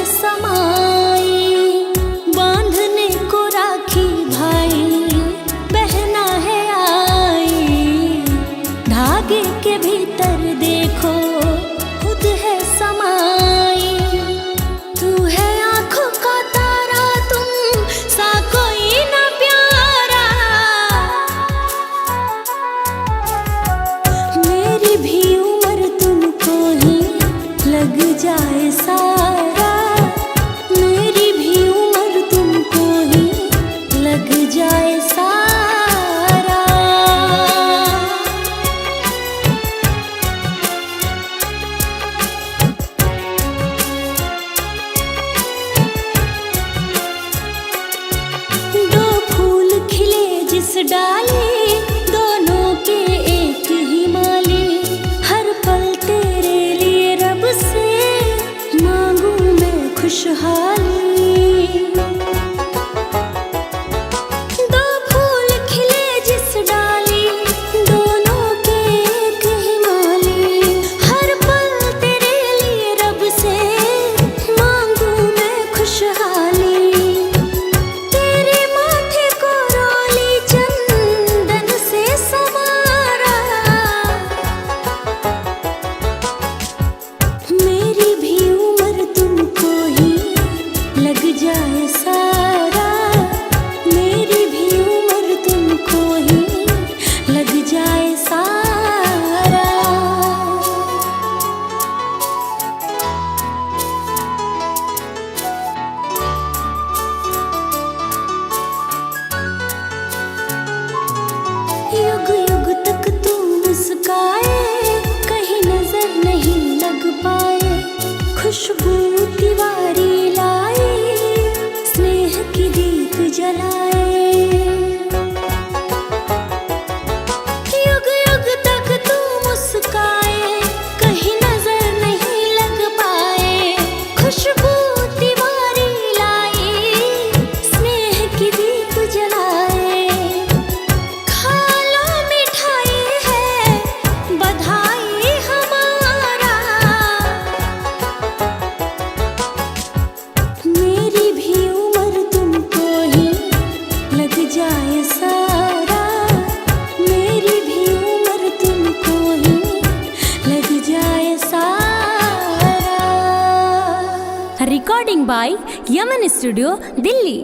समाई, बांधने को राखी भाई बहना है आई। धागे के भीतर देखो खुद है समाई, तू है आँखों का तारा तुम सा कोई ना प्यारा। मेरी भी उम्र तुमको ही लग जाए सारा, मेरी भी उम्र तुमको ही लग जाए सारा। दो फूल खिले जिस डाली, दोनों के एक ही माली। हर पल तेरे लिए रब से मांगू मैं खुशहाली। दो फूल खिले जिस डाली, दोनों के एक ही माली। हर पल तेरे लिए रब से मांगू मैं खुशहाली। तेरे माथे को रोली चंदन से संवारा, मेरी भी उम्र तुमको ही लग जाए सारा, मेरी भी उम्र तुमको ही लग जाए सारा। युग युग तक तू मुस्काए, कहीं नजर नहीं लग पाए। खुशबू तिवारी लाए, स्नेह की दीप जलाए। युग युग तक तू मुस्काए, कहीं नजर नहीं लग पाए। खुशबू तिवारी लाई, स्नेह की दीप जलाए। खा लो मिठाई है बधाई हमारा, मेरी भी उम्र तुमको ही लग जाए सारा, मेरी भी उम्र तुमको ही लग जाए सारा। Recording by Yemen studio, Delhi.